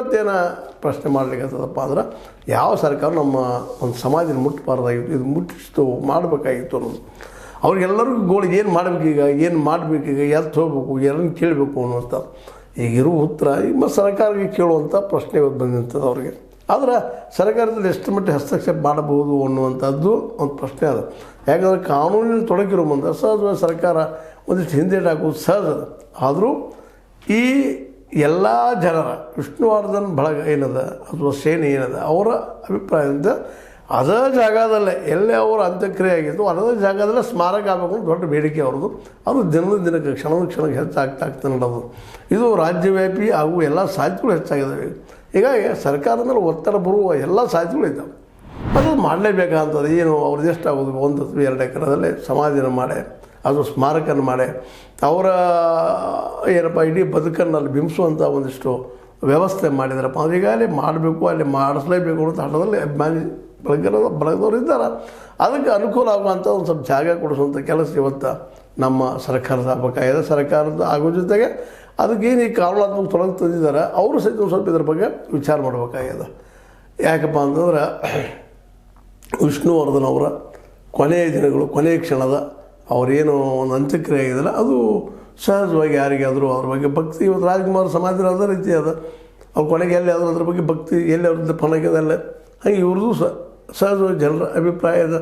ಇವತ್ತೇನು ಪ್ರಶ್ನೆ ಮಾಡ್ಲಿಕ್ಕತ್ತದಪ್ಪ ಅಂದ್ರೆ ಯಾವ ಸರ್ಕಾರ ನಮ್ಮ ಒಂದು ಸಮಾಜನ ಮುಟ್ಟಬಾರ್ದಾಗಿತ್ತು, ಇದು ಮುಟ್ಟಿಸ್ತು ಮಾಡಬೇಕಾಗಿತ್ತು ಅನ್ನೋದು. ಅವ್ರಿಗೆಲ್ಲರಿಗೂ ಗೋಳಿಗೆ ಏನು ಮಾಡಬೇಕೀಗ, ಏನು ಮಾಡಬೇಕೀಗ, ಎಲ್ಲಿ ಹೋಗ್ಬೇಕು, ಯಾರನ್ನು ಕೇಳಬೇಕು ಅನ್ನುವಂಥ ಈಗಿರೋ ಉತ್ತರ ಈಗ ಸರ್ಕಾರಕ್ಕೆ ಕೇಳುವಂಥ ಪ್ರಶ್ನೆ ಇವತ್ತು ಬಂದಿರ್ತದೆ ಅವ್ರಿಗೆ. ಆದರೆ ಸರ್ಕಾರದಲ್ಲಿ ಎಷ್ಟು ಮಟ್ಟಿಗೆ ಹಸ್ತಕ್ಷೇಪ ಮಾಡಬಹುದು ಅನ್ನುವಂಥದ್ದು ಒಂದು ಪ್ರಶ್ನೆ ಅದ. ಯಾಕಂದರೆ ಕಾನೂನಿನ ತೊಡಗಿರೋ ಮುಂದೆ ಸಹಜವಾಗಿ ಸರ್ಕಾರ ಒಂದಿಷ್ಟು ಹಿಂದೇಟು ಹಾಕೋದು ಸಹಜ ಅದ. ಆದರೂ ಈ ಎಲ್ಲ ಜನರ ವಿಷ್ಣುವರ್ಧನ್ ಬಳಗ ಏನದ ಅಥವಾ ಸೇನೆ ಏನದ ಅವರ ಅಭಿಪ್ರಾಯದಿಂದ ಅದೇ ಜಾಗದಲ್ಲೇ ಎಲ್ಲೇ ಅವರ ಅಂತ್ಯಕ್ರಿಯೆ ಆಗಿತ್ತು ಅದೇ ಜಾಗದಲ್ಲೇ ಸ್ಮಾರಕ ಆಗಬೇಕು ಅಂತ ದೊಡ್ಡ ಬೇಡಿಕೆ ಅವ್ರದ್ದು. ಅದು ದಿನದ ದಿನಕ್ಕೆ ಕ್ಷಣಕ್ಕೆ ಹೆಚ್ಚಾಗ್ತಾ ನಡೆದು ಇದು ರಾಜ್ಯವ್ಯಾಪಿ ಹಾಗೂ ಎಲ್ಲ ಸಾಧ್ಯತೆಗಳು ಹೆಚ್ಚಾಗಿದ್ದಾವೆ. ಹೀಗಾಗಿ ಸರ್ಕಾರದ ಮೇಲೆ ಒತ್ತಡ ಬರುವ ಎಲ್ಲ ಸಾಧ್ಯತೆಗಳು ಇದ್ದಾವೆ. ಅದು ಮಾಡಲೇಬೇಕಾಗ್ತದೆ. ಏನು ಅವ್ರದ್ದು ಎಷ್ಟಾಗೋದು 1 ಅಥವಾ 2 ಎಕರೆದಲ್ಲೇ ಸಮಾಧಿನ ಮಾಡಿ ಅದು ಸ್ಮಾರಕನ ಮಾಡಿ ಅವರ ಏನಪ್ಪ ಇಡೀ ಬದುಕನ್ನು ಅಲ್ಲಿ ಬಿಂಬಿಸುವಂಥ ಒಂದಿಷ್ಟು ವ್ಯವಸ್ಥೆ ಮಾಡಿದಾರಪ್ಪ. ಅದು ಈಗಾಗಲೇ ಮಾಡಬೇಕು, ಅಲ್ಲಿ ಮಾಡಿಸ್ಲೇಬೇಕು ಅಂತ ಹಠದಲ್ಲಿ ಅಭಿಮಾನಿ ಬಳಗದವ್ರು ಇದ್ದಾರೆ. ಅದಕ್ಕೆ ಅನುಕೂಲ ಆಗುವಂಥ ಒಂದು ಸ್ವಲ್ಪ ಜಾಗ ಕೊಡಿಸುವಂಥ ಕೆಲಸ ಇವತ್ತು ನಮ್ಮ ಸರ್ಕಾರದ ಆಗಬೇಕಾಗಿದೆ. ಸರ್ಕಾರದ ಆಗೋ ಜೊತೆಗೆ ಅದಕ್ಕೇನು ಈ ಕಾನೂನಾತ್ಮಕ ತೊಡಗು ತಂದಿದ್ದಾರೆ ಅವರು ಸಹಿತ ಸ್ವಲ್ಪ ಇದ್ರ ಬಗ್ಗೆ ವಿಚಾರ ಮಾಡಬೇಕಾಗಿದೆ. ಯಾಕಪ್ಪ ಅಂತಂದ್ರೆ ವಿಷ್ಣುವರ್ಧನ್ ಅವರ ಕೊನೆಯ ದಿನಗಳು, ಕೊನೆಯ ಕ್ಷಣದ ಅವರೇನು ಒಂದು ಅಂತ್ಯಕ್ರಿಯೆ ಆಗಿದೆಯಲ್ಲ ಅದು ಸಹಜವಾಗಿ ಯಾರಿಗಾದರೂ ಅವ್ರ ಬಗ್ಗೆ ಭಕ್ತಿ ಇವತ್ತು ರಾಜ್ಕುಮಾರ್ ಸಮಾಜದಲ್ಲಿ ಅದೇ ರೀತಿ ಅದ. ಅವ್ರ ಕೊನೆಗೆ ಎಲ್ಲಿ ಅದ್ರ ಬಗ್ಗೆ ಭಕ್ತಿ ಎಲ್ಲಿ ಅವ್ರದ್ದು ಪಣಕ್ಯದಲ್ಲ ಹಾಗೆ ಇವ್ರದ್ದು ಸಹಜವಾಗಿ ಜನರ ಅಭಿಪ್ರಾಯ ಇದೆ.